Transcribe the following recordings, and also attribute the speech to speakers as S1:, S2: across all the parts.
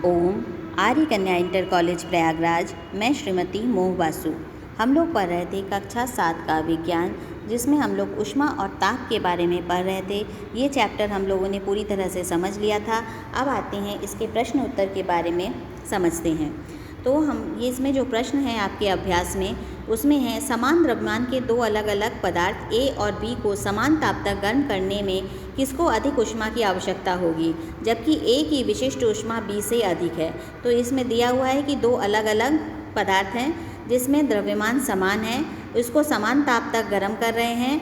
S1: ओम आर्य कन्या inter college Prayagraj. मैं श्रीमती मोह बासु। हम लोग पढ़ रहे थे कक्षा 7 का विज्ञान, जिसमें हम लोग ऊष्मा और ताप के बारे में पढ़ रहे थे। ये चैप्टर हम लोगों ने पूरी तरह से समझ लिया था। अब आते हैं इसके प्रश्न उत्तर के बारे में समझते हैं। तो हम ये इसमें जो प्रश्न है आपके अभ्यास में, उसमें है समान द्रव्यमान के दो अलग अलग पदार्थ ए और बी को समान ताप तक गर्म करने में किसको अधिक ऊष्मा की आवश्यकता होगी, जबकि ए की विशिष्ट ऊष्मा बी से अधिक है। तो इसमें दिया हुआ है कि दो अलग अलग पदार्थ हैं जिसमें द्रव्यमान समान है, इसको समान ताप तक गर्म कर रहे हैं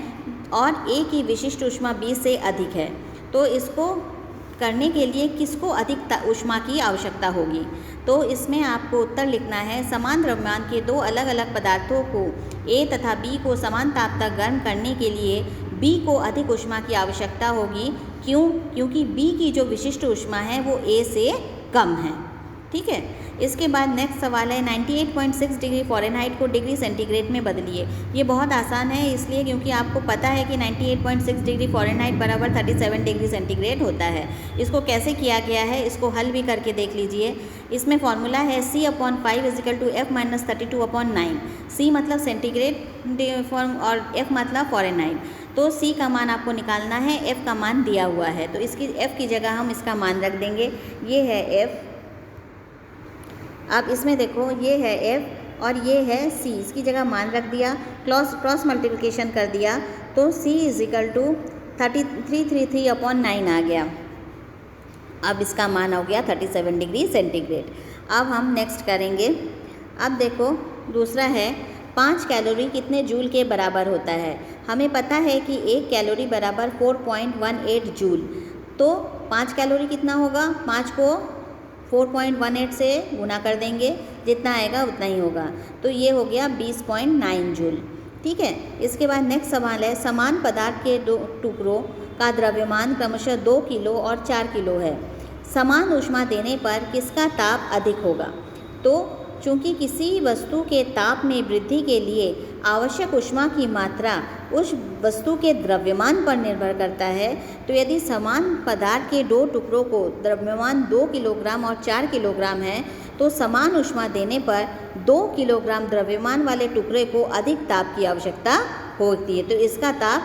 S1: और ए की विशिष्ट ऊष्मा बी से अधिक है। तो इसको करने के लिए किसको अधिक ऊष्मा की आवश्यकता होगी। तो इसमें आपको उत्तर लिखना है समान द्रव्यमान के दो अलग अलग पदार्थों को ए तथा बी को समान ताप तक गर्म करने के लिए बी को अधिक ऊष्मा की आवश्यकता होगी। क्यों? क्योंकि बी की जो विशिष्ट ऊष्मा है वो ए से कम है। ठीक है। इसके बाद नेक्स्ट सवाल है 98.6 डिग्री फ़ारेनहाइट को डिग्री सेंटीग्रेड में बदलिए। ये बहुत आसान है, इसलिए क्योंकि आपको पता है कि 98.6 डिग्री फ़ारेनहाइट बराबर 37 डिग्री सेंटीग्रेड होता है। इसको कैसे किया गया है, इसको हल भी करके देख लीजिए। इसमें फॉर्मूला है C/5 = F-32/9। C मतलब सेंटीग्रेड फॉर्म और F मतलब फ़ारेनहाइट। तो C का मान आपको निकालना है, F का मान दिया हुआ है, तो इसकी F की जगह हम इसका मान रख देंगे। ये है F। अब इसमें देखो, ये है F और ये है C, इसकी जगह मान रख दिया, क्रॉस मल्टीप्लिकेशन कर दिया तो C = 333/9 आ गया। अब इसका मान हो गया 37 डिग्री सेंटीग्रेड। अब हम नेक्स्ट करेंगे। अब देखो दूसरा है 5 कैलोरी कितने जूल के बराबर होता है। हमें पता है कि 1 कैलोरी बराबर 4.18 जूल। तो 5 कैलोरी कितना होगा, 5 को 4.18 से गुना कर देंगे, जितना आएगा उतना ही होगा। तो ये हो गया 20.9 जूल। ठीक है। इसके बाद नेक्स्ट सवाल है समान पदार्थ के दो टुकड़ों का द्रव्यमान क्रमशः 2 किलो और 4 किलो है। समान ऊष्मा देने पर किसका ताप अधिक होगा। तो चूँकि किसी वस्तु के ताप में वृद्धि के लिए आवश्यक ऊष्मा की मात्रा उस वस्तु के द्रव्यमान पर निर्भर करता है, तो यदि समान पदार्थ के दो टुकड़ों को द्रव्यमान 2 किलोग्राम और 4 किलोग्राम है, तो समान ऊष्मा देने पर 2 किलोग्राम द्रव्यमान वाले टुकड़े को अधिक ताप की आवश्यकता होती है। तो इसका ताप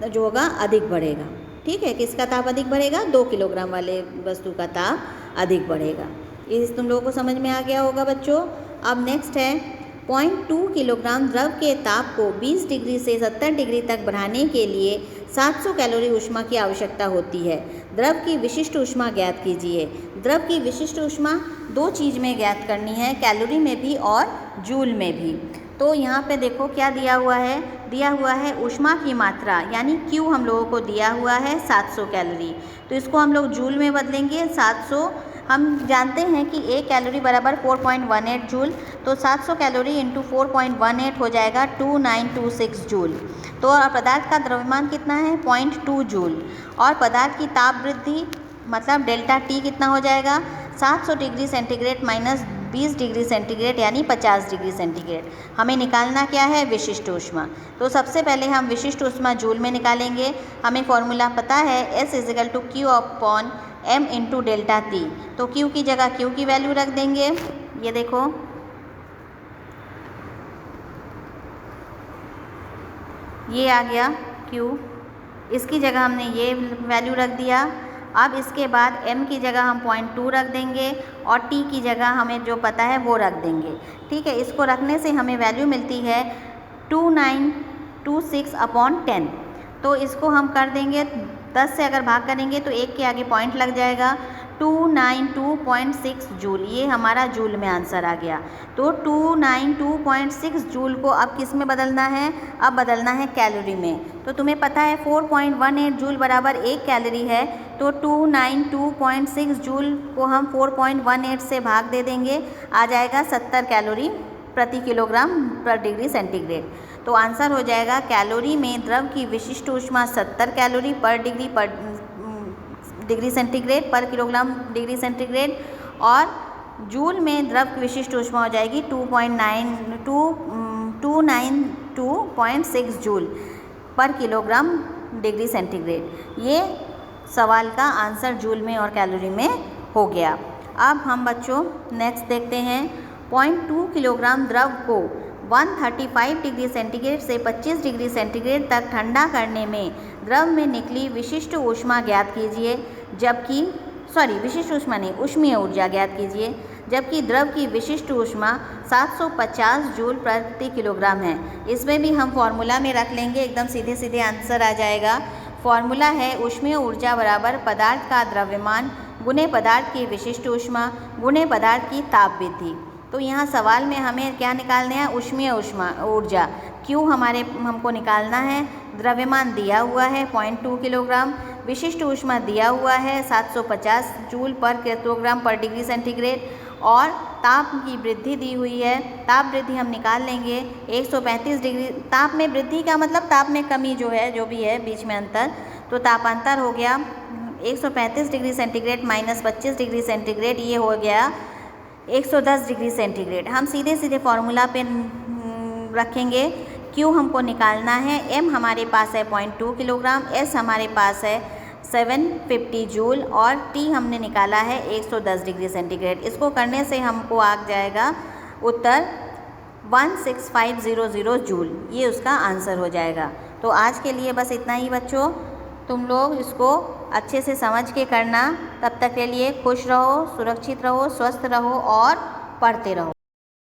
S1: जो होगा अधिक बढ़ेगा। ठीक है। किसका ताप अधिक बढ़ेगा, 2 किलोग्राम वाले वस्तु का ताप अधिक बढ़ेगा। इस तुम लोगों को समझ में आ गया होगा बच्चों। अब नेक्स्ट है 0.2 किलोग्राम द्रव के ताप को 20 डिग्री से 70 डिग्री तक बढ़ाने के लिए 700 कैलोरी ऊष्मा की आवश्यकता होती है। द्रव की विशिष्ट ऊष्मा ज्ञात कीजिए। द्रव की विशिष्ट ऊष्मा दो चीज़ में ज्ञात करनी है, कैलोरी में भी और जूल में भी। तो यहाँ पे देखो क्या दिया हुआ है, दिया हुआ है ऊष्मा की मात्रा यानी Q हम लोगों को दिया हुआ है 700 कैलोरी। तो इसको हम लोग जूल में बदलेंगे। 700 हम जानते हैं कि 1 कैलोरी बराबर 4.18 जूल, तो 700 कैलोरी इंटू 4.18 हो जाएगा 2926 जूल। तो पदार्थ का द्रव्यमान कितना है, 0.2 जूल। और पदार्थ की ताप वृद्धि मतलब डेल्टा T कितना हो जाएगा, 700 degree centigrade minus 20 degree centigrade यानी 50 डिग्री सेंटीग्रेड। हमें निकालना क्या है, विशिष्ट ऊष्मा। तो सबसे पहले हम विशिष्ट ऊष्मा जूल में निकालेंगे। हमें फॉर्मूला पता है S = Q/m × डेल्टा T। तो Q की जगह Q की वैल्यू रख देंगे। ये देखो, ये आ गया Q, इसकी जगह हमने ये वैल्यू रख दिया। अब इसके बाद m की जगह हम 0.2 रख देंगे और t की जगह हमें जो पता है वो रख देंगे। ठीक है। इसको रखने से हमें वैल्यू मिलती है 2926/10। तो इसको हम कर देंगे 10 से अगर भाग करेंगे तो 1 के आगे पॉइंट लग जाएगा, 292.6 जूल। ये हमारा जूल में आंसर आ गया। तो 292.6 जूल को अब किस में बदलना है, अब बदलना है कैलोरी में। तो तुम्हें पता है 4.18 जूल बराबर 1 कैलोरी है, तो 292.6 जूल को हम 4.18 से भाग दे देंगे, आ जाएगा 70 कैलोरी प्रति किलोग्राम पर डिग्री सेंटीग्रेड। तो आंसर हो जाएगा कैलोरी में द्रव की विशिष्ट ऊष्मा 70 कैलोरी पर डिग्री सेंटीग्रेड पर किलोग्राम डिग्री सेंटीग्रेड, और जूल में द्रव की विशिष्ट ऊष्मा हो जाएगी 292.6 जूल पर किलोग्राम डिग्री सेंटीग्रेड। ये सवाल का आंसर जूल में और कैलोरी में हो गया। अब हम बच्चों नेक्स्ट देखते हैं 0.2 किलोग्राम द्रव को 135 डिग्री सेंटीग्रेड से 25 डिग्री सेंटीग्रेड तक ठंडा करने में द्रव में निकली विशिष्ट ऊष्मा ज्ञात कीजिए, जबकि विशिष्ट ऊष्मा नहीं, ऊष्मीय ऊर्जा ज्ञात कीजिए, जबकि द्रव की विशिष्ट ऊष्मा 750 जूल प्रति किलोग्राम है। इसमें भी हम फॉर्मूला में रख लेंगे, एकदम सीधे सीधे आंसर आ जाएगा। फॉर्मूला है ऊष्मीय ऊर्जा बराबर पदार्थ का द्रव्यमान गुणे पदार्थ की विशिष्ट ऊष्मा गुणे पदार्थ की ताप वृद्धि। तो यहाँ सवाल में हमें क्या निकालना है, ऊष्मीय ऊर्जा Q हमको निकालना है, द्रव्यमान दिया हुआ है 0.2 किलोग्राम, विशिष्ट ऊष्मा दिया हुआ है 750 जूल पर किलोग्राम पर डिग्री सेंटीग्रेड और ताप की वृद्धि दी हुई है। ताप वृद्धि हम निकाल लेंगे 135 डिग्री। ताप में वृद्धि का मतलब ताप में कमी जो है, जो भी है बीच में अंतर, तो तापांतर हो गया 135 degree centigrade minus 25 degree centigrade, ये हो गया 110 डिग्री सेंटीग्रेड। हम सीधे सीधे फॉर्मूला पे रखेंगे। Q हमको निकालना है, M हमारे पास है 0.2 किलोग्राम, S हमारे पास है 750 जूल और T हमने निकाला है 110 डिग्री सेंटीग्रेड। इसको करने से हमको आ जाएगा उत्तर 16500 जूल, ये उसका आंसर हो जाएगा। तो आज के लिए बस इतना ही बच्चों, तुम लोग इसको अच्छे से समझ के करना। तब तक के लिए खुश रहो, सुरक्षित रहो, स्वस्थ रहो और पढ़ते रहो।